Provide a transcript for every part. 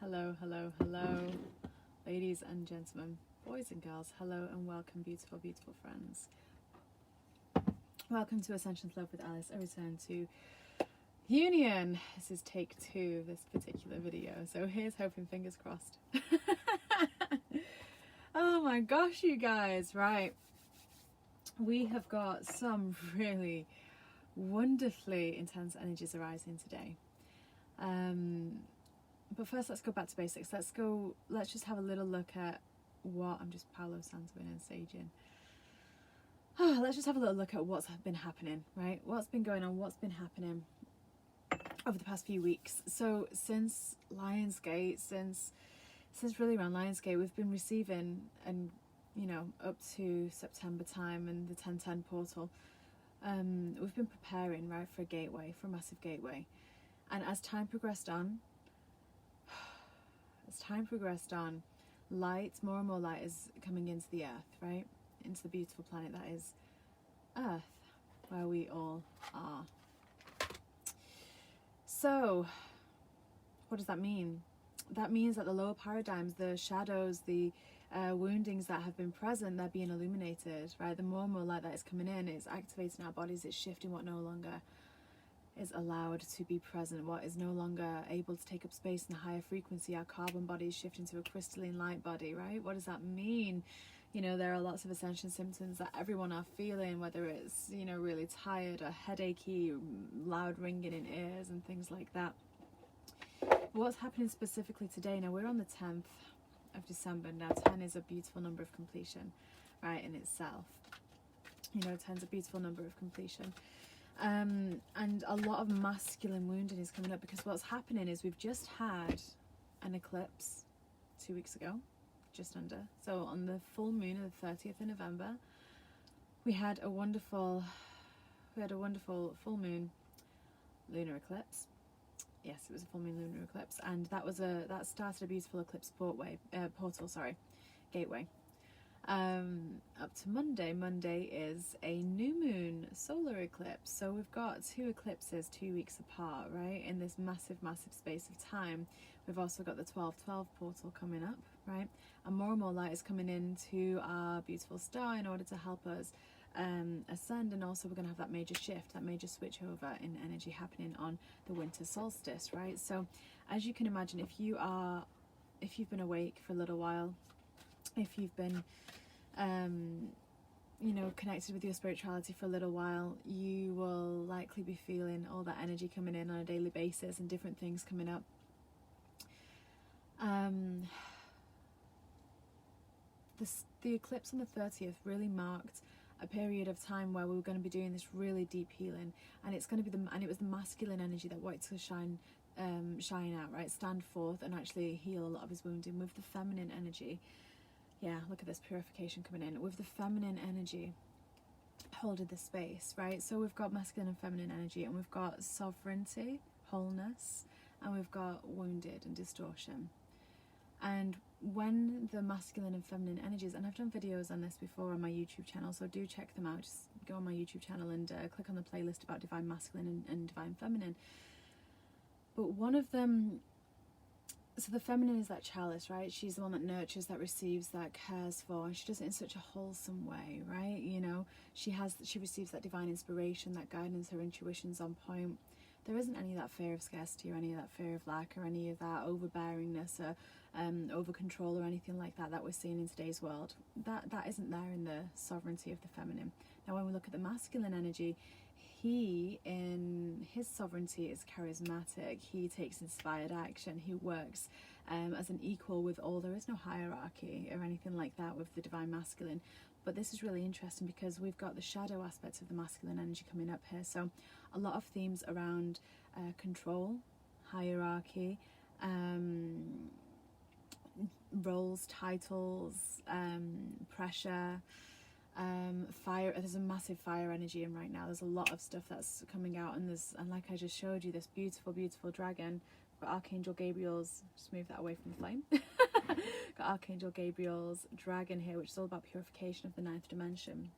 Hello, hello, hello, ladies and gentlemen, boys and girls, hello and welcome, beautiful, beautiful friends. Welcome to Ascension Love with Alice, a return to union. This is take 2 of this particular video, so here's hoping, fingers crossed. Oh my gosh, you guys, right. We have got some really wonderfully intense energies arising today. But first, let's go back to basics. Let's just have a little look at what, I'm just Paolo Santoin and saging. Let's just have a little look at what's been happening, right? What's been going on, what's been happening over the past few weeks. So since Lionsgate, since really around Lionsgate, we've been receiving, and you know, up to September time and the 1010 portal, we've been preparing, right, for a gateway, for a massive gateway. And as time progressed on, light, more and more light is coming into the earth, right? Into the beautiful planet that is Earth, where we all are. So, what does that mean? That means that the lower paradigms, the shadows, the woundings that have been present, they're being illuminated, right? The more and more light that is coming in, it's activating our bodies, it's shifting what no longer is allowed to be present, what is no longer able to take up space in the higher frequency. Our carbon body is shifting to a crystalline light body, right? What does that mean? You know, there are lots of ascension symptoms that everyone are feeling, whether it's, you know, really tired or headachy, loud ringing in ears and things like that. What's happening specifically today? Now, we're on the 10th of December. Now, 10 is a beautiful number of completion, right, in itself. You know, 10 is a beautiful number of completion. And a lot of masculine wounding is coming up, because what's happening is we've just had an eclipse 2 weeks ago, just under. So on the full moon of the 30th of November, we had a wonderful full moon lunar eclipse. Yes, it was a full moon lunar eclipse, and that started a beautiful eclipse gateway. Up to Monday. Monday is a new moon solar eclipse, so we've got 2 eclipses 2 weeks apart, right, in this massive space of time. We've also got the 12/12 portal coming up, right, and more light is coming into our beautiful star in order to help us ascend. And also we're going to have that major shift, that major switch over in energy happening on the winter solstice, right? So as you can imagine, if you've been awake for a little while, if you've been you know, connected with your spirituality for a little while, you will likely be feeling all that energy coming in on a daily basis and different things coming up. The eclipse on the 30th really marked a period of time where we were going to be doing this really deep healing, and it was the masculine energy that wanted to shine out, right, stand forth and actually heal a lot of his wounding, with the feminine energy. Yeah, look at this purification coming in, with the feminine energy holding the space, right? So we've got masculine and feminine energy, and we've got sovereignty, wholeness, and we've got wounded and distortion. And when the masculine and feminine energies, and I've done videos on this before on my YouTube channel, so do check them out. Just go on my YouTube channel and click on the playlist about divine masculine and divine feminine. But one of them, so the feminine is that chalice, right? She's the one that nurtures, that receives, that cares for, and she does it in such a wholesome way, right? You know, she receives that divine inspiration, that guidance, her intuition's on point. There isn't any of that fear of scarcity, or any of that fear of lack, or any of that overbearingness, or over control, or anything like that we're seeing in today's world. That isn't there in the sovereignty of the feminine. Now, when we look at the masculine energy, he, in his sovereignty, is charismatic. He takes inspired action. He works as an equal with all. There is no hierarchy or anything like that with the divine masculine. But this is really interesting, because we've got the shadow aspects of the masculine energy coming up here. So a lot of themes around control, hierarchy, roles, titles, pressure, fire. There's a massive fire energy in right now. There's a lot of stuff that's coming out, and like I just showed you, this beautiful dragon. Got Archangel Gabriel's, just move that away from the flame. Got Archangel Gabriel's dragon here, which is all about purification of the 9th dimension.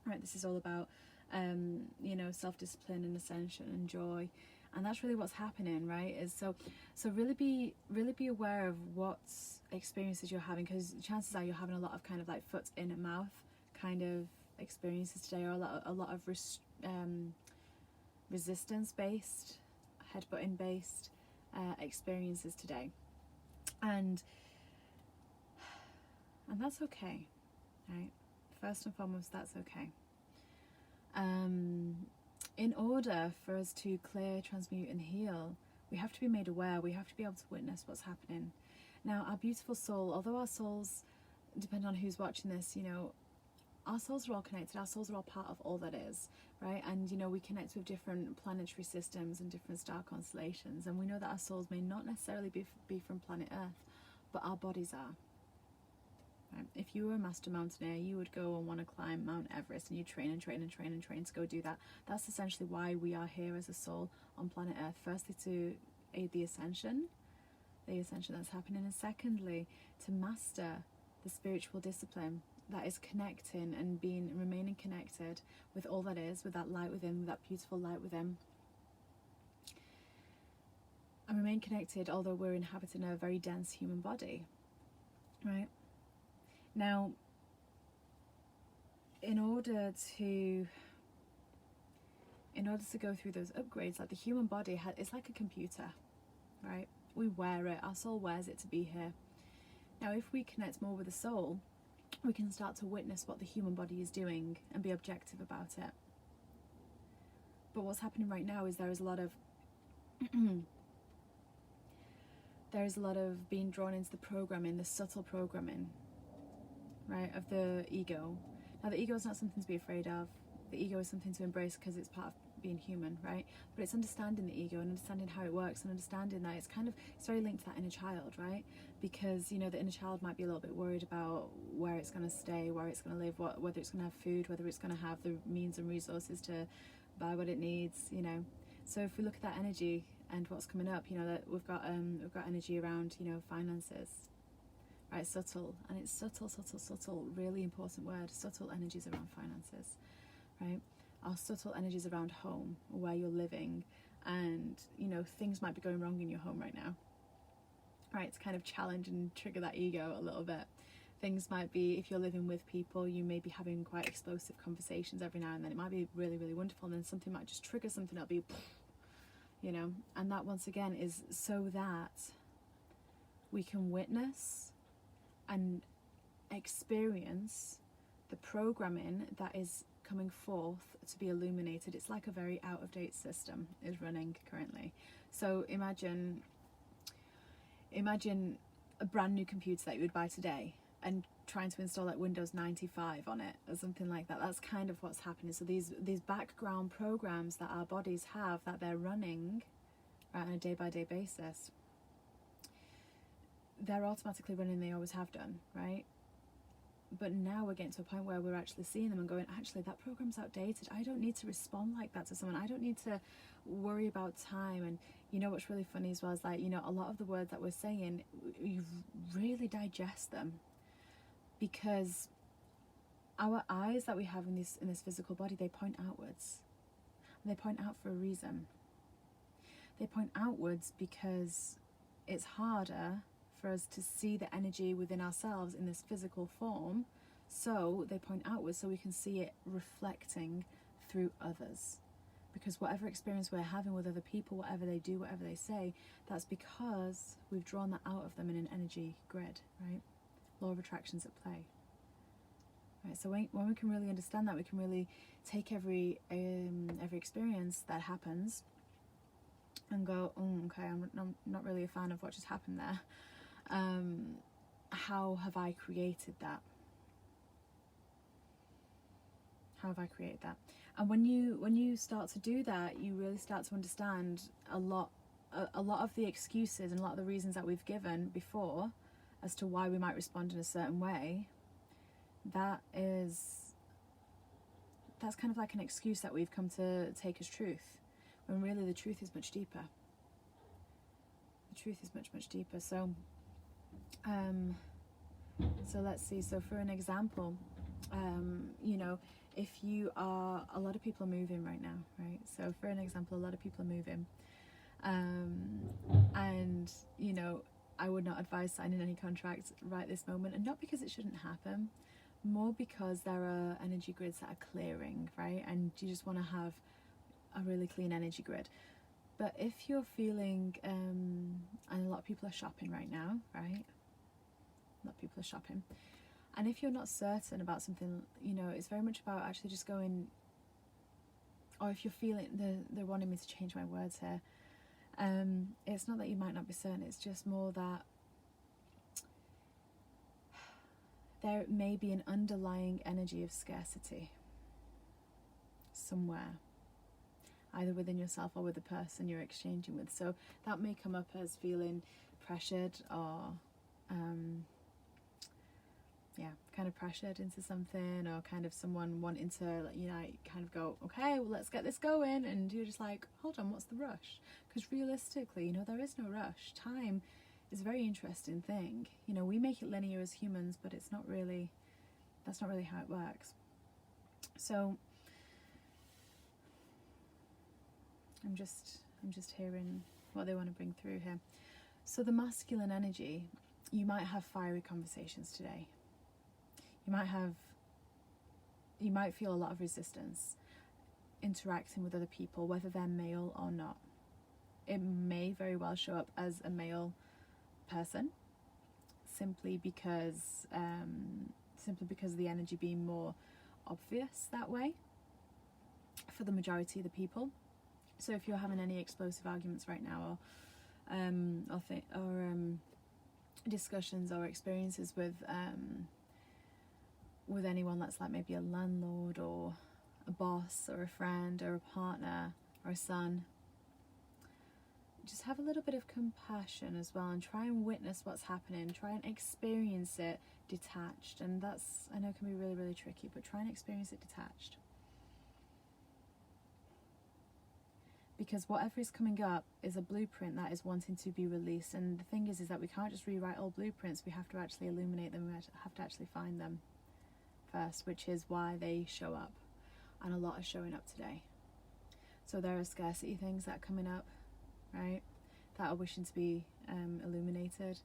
Right, this is all about you know, self-discipline and ascension and joy And that's really what's happening, right? Is so really be aware of what experiences you're having, because chances are you're having a lot of kind of like foot in and mouth kind of experiences today, or a lot of resistance based, headbutting based experiences today, and that's okay, right? First and foremost, that's okay. In order for us to clear, transmute and heal, we have to be made aware, we have to be able to witness what's happening. Now, our beautiful soul, although our souls, depend on who's watching this, you know, our souls are all connected, our souls are all part of all that is, right? And, you know, we connect with different planetary systems and different star constellations, and we know that our souls may not necessarily be from planet Earth, but our bodies are. Right? If you were a master mountaineer, you would go and want to climb Mount Everest, and you train and train and train and train to go do that. That's essentially why we are here as a soul on planet Earth. Firstly, to aid the ascension that's happening, and secondly, to master the spiritual discipline that is connecting and remaining connected with all that is, with that light within, with that beautiful light within, and remain connected although we're inhabiting a very dense human body, right? Now, in order to go through those upgrades, like the human body is like a computer, right? We wear it, our soul wears it to be here. Now, if we connect more with the soul, we can start to witness what the human body is doing and be objective about it. But what's happening right now is there is a lot of being drawn into the programming, the subtle programming, right, of the ego. Now, the ego is not something to be afraid of. The ego is something to embrace because it's part of being human, right? But it's understanding the ego and understanding how it works, and understanding that it's very linked to that inner child, right? Because, you know, the inner child might be a little bit worried about where it's going to stay, where it's going to live, whether it's going to have food, whether it's going to have the means and resources to buy what it needs, you know. So if we look at that energy and what's coming up, you know, that we've got energy around, you know, finances, right? Subtle, and it's subtle, really important word. Subtle energies around finances, right? Our subtle energies around home, where you're living, and, you know, things might be going wrong in your home right now, right? To kind of challenge and trigger that ego a little bit. Things might be, if you're living with people, you may be having quite explosive conversations every now and then. It might be really, really wonderful, and then something might just trigger something that'll be, you know, and that once again is so that we can witness and experience the programming that is coming forth to be illuminated. It's like a very out-of-date system is running currently. So imagine a brand new computer that you would buy today and trying to install like Windows 95 on it or something like that. That's kind of what's happening. So these background programs that our bodies have, that they're running, right, on a day-by-day basis, they're automatically running. They always have done, right? But now we're getting to a point where we're actually seeing them and going, actually, that program's outdated. I don't need to respond like that to someone. I don't need to worry about time. And, you know, what's really funny as well is, like, you know, a lot of the words that we're saying, you really digest them, because our eyes that we have in this physical body, they point outwards. And they point out for a reason. They point outwards because it's harder for us to see the energy within ourselves in this physical form, so they point outwards so we can see it reflecting through others. Because whatever experience we're having with other people, whatever they do, whatever they say, that's because we've drawn that out of them in an energy grid, right? Law of attraction's at play. Right, so when we can really understand that, we can really take every experience that happens and go, okay, I'm not really a fan of what just happened there. How have I created that? How have I created that? And when you start to do that, you really start to understand a lot of the excuses and a lot of the reasons that we've given before as to why we might respond in a certain way. That's kind of like an excuse that we've come to take as truth, when really the truth is much deeper. The truth is much, much deeper. So let's see. So for an example, you know, if you are, a lot of people are moving right now, right? So for an example, a lot of people are moving. And you know, I would not advise signing any contracts right this moment, and not because it shouldn't happen, more because there are energy grids that are clearing, right? And you just want to have a really clean energy grid. But if you're feeling, and a lot of people are shopping right now, right? A lot of people are shopping. And if you're not certain about something, you know, it's very much about actually just going, or if you're feeling, they're wanting me to change my words here. It's not that you might not be certain, it's just more that there may be an underlying energy of scarcity somewhere, either within yourself or with the person you're exchanging with. So that may come up as feeling pressured, or kind of pressured into something, or kind of someone wanting to, you know, kind of go, okay, well, let's get this going, and you're just like, hold on, what's the rush? Because realistically, you know, there is no rush. Time is a very interesting thing. You know, we make it linear as humans, but it's not really, that's not really how it works. So I'm just hearing what they want to bring through here. So the masculine energy, you might have fiery conversations today. You might feel a lot of resistance interacting with other people, whether they're male or not. It may very well show up as a male person, simply because the energy being more obvious that way for the majority of the people. So if you're having any explosive arguments right now, or discussions or experiences with anyone that's like maybe a landlord or a boss or a friend or a partner or a son, just have a little bit of compassion as well, and try and witness what's happening. Try and experience it detached, and that's, I know, can be really, really tricky, but try and experience it detached. Because whatever is coming up is a blueprint that is wanting to be released, and the thing is that we can't just rewrite all blueprints. We have to actually illuminate them. We have to actually find them first, which is why they show up, and a lot are showing up today. So there are scarcity things that are coming up, right, that are wishing to be illuminated.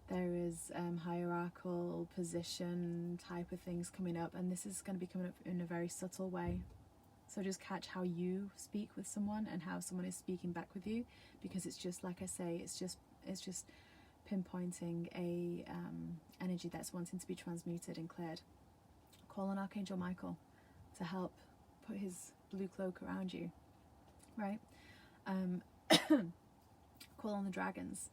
There is hierarchical position type of things coming up, and this is going to be coming up in a very subtle way. So just catch how you speak with someone and how someone is speaking back with you, because it's just, like I say, it's just pinpointing a energy that's wanting to be transmuted and cleared. Call on Archangel Michael to help put his blue cloak around you, right? Call on the dragons,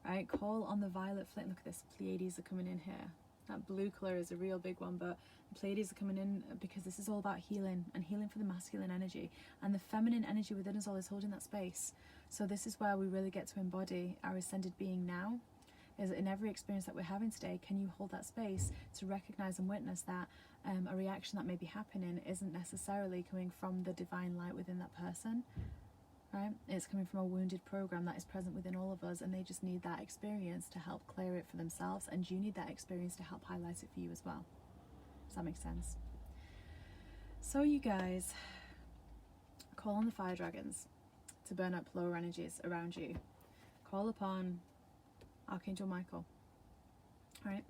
right? Call on the violet flame. Look at this, Pleiades are coming in here. That blue colour is a real big one, but the Pleiades are coming in because this is all about healing, and healing for the masculine energy, and the feminine energy within us all is holding that space. So this is where we really get to embody our ascended being now, is in every experience that we're having today. Can you hold that space to recognize and witness that a reaction that may be happening isn't necessarily coming from the divine light within that person, right? It's coming from a wounded program that is present within all of us, and they just need that experience to help clear it for themselves, and you need that experience to help highlight it for you as well. Does that make sense? So you guys, call on the fire dragons to burn up lower energies around you. Call upon Archangel Michael. Alright.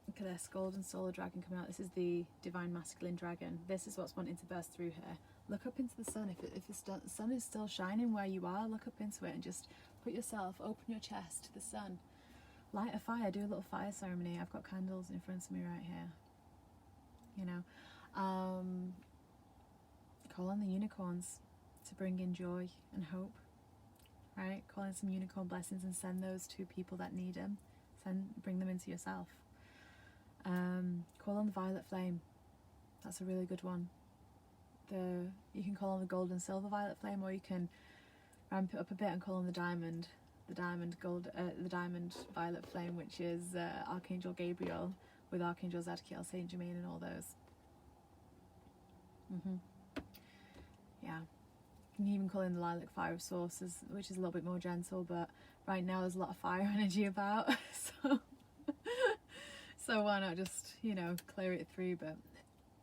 Look at this, golden solar dragon coming out. This is the divine masculine dragon. This is what's wanting to burst through here. Look up into the sun. If the sun is still shining where you are, look up into it and just put yourself, open your chest to the sun. Light a fire, do a little fire ceremony. I've got candles in front of me right here. You know, call on the unicorns to bring in joy and hope, right? Call in some unicorn blessings and send those to people that need them. Bring them into yourself. Call on the violet flame. That's a really good one. You can call on the gold and silver violet flame, or you can ramp it up a bit and call on the diamond violet flame, which is Archangel Gabriel with Archangel Zadkiel, Saint Germain, and all those. Yeah. You can even call in the lilac fire of sources, which is a little bit more gentle, but right now there's a lot of fire energy about, so why not just, you know, clear it through. But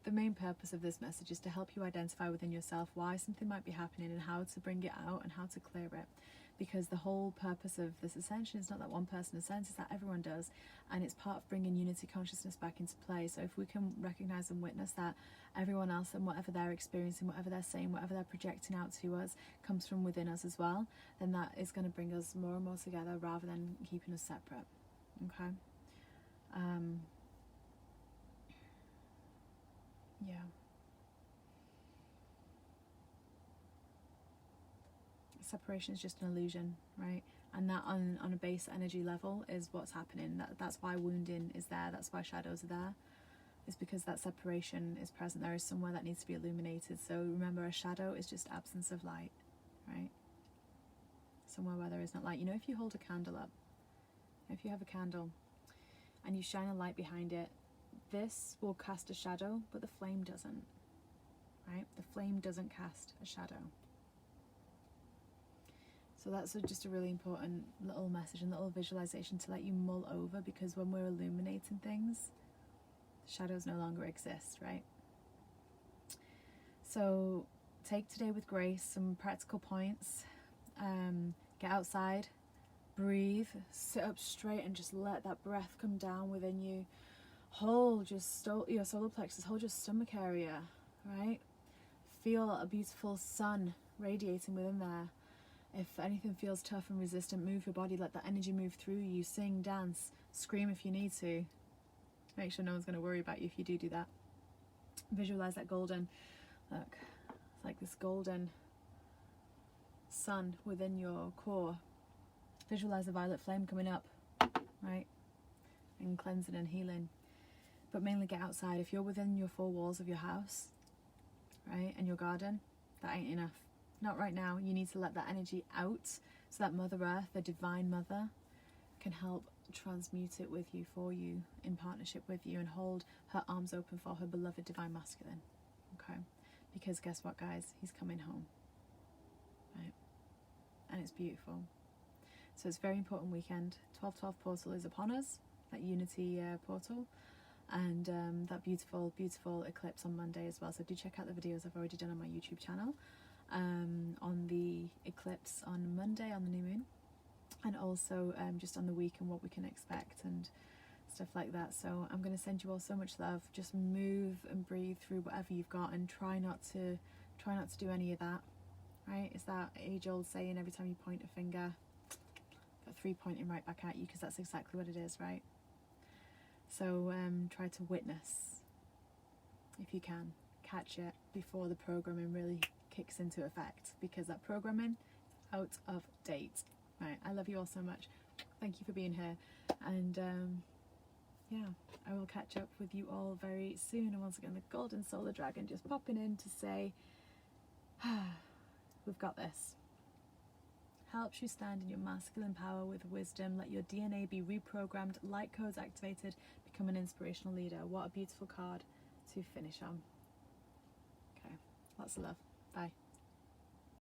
the main purpose of this message is to help you identify within yourself why something might be happening and how to bring it out and how to clear it. Because the whole purpose of this ascension is not that one person ascends, it's that everyone does, and it's part of bringing unity consciousness back into play. So if we can recognize and witness that everyone else and whatever they're experiencing, whatever they're saying, whatever they're projecting out to us comes from within us as well, then that is going to bring us more and more together rather than keeping us separate. Okay. Yeah. Separation is just an illusion, right? And that on a base energy level is what's happening. That's why wounding is there, that's why shadows are there. It's because that separation is present. There is somewhere that needs to be illuminated. So remember, a shadow is just absence of light, right? Somewhere where there is not light. You know, if you hold a candle up, if you have a candle and you shine a light behind it, this will cast a shadow, but the flame doesn't, right? The flame doesn't cast a shadow. So that's just a really important little message and little visualization to let you mull over, because when we're illuminating things, shadows no longer exist, right? So take today with grace, some practical points. Get outside, breathe, sit up straight and just let that breath come down within you. Hold your solar plexus, hold your stomach area, right? Feel a beautiful sun radiating within there. If anything feels tough and resistant, move your body, let that energy move through you. Sing, dance, scream if you need to. Make sure no one's going to worry about you if you do that. Visualize that golden, look, it's like this golden sun within your core. Visualize the violet flame coming up, right? And cleansing and healing. But mainly get outside. If you're within your four walls of your house, right, and your garden, that ain't enough. Not right now. You need to let that energy out so that Mother Earth, the Divine Mother, can help transmute it with you, for you, in partnership with you, and hold her arms open for her beloved Divine Masculine. Okay? Because guess what, guys? He's coming home. Right? And it's beautiful. So it's a very important weekend. 12/12 portal is upon us, that unity portal. And that beautiful, beautiful eclipse on Monday as well. So do check out the videos I've already done on my YouTube channel. On the eclipse on Monday, on the new moon, and also just on the week and what we can expect and stuff like that. So I'm going to send you all so much love. Just move and breathe through whatever you've got, and try not to do any of that, right? It's that age-old saying, every time you point a finger, got three pointing right back at you, because that's exactly what it is, right? So try to witness, if you can, catch it before the programming really kicks into effect, because that programming is out of date. Right, I love you all so much. Thank you for being here, and yeah, I will catch up with you all very soon. And once again, the golden solar dragon just popping in to say, we've got this. Helps you stand in your masculine power with wisdom. Let your DNA be reprogrammed, light codes activated, become an inspirational leader. What a beautiful card to finish on. Okay, lots of love. Bye.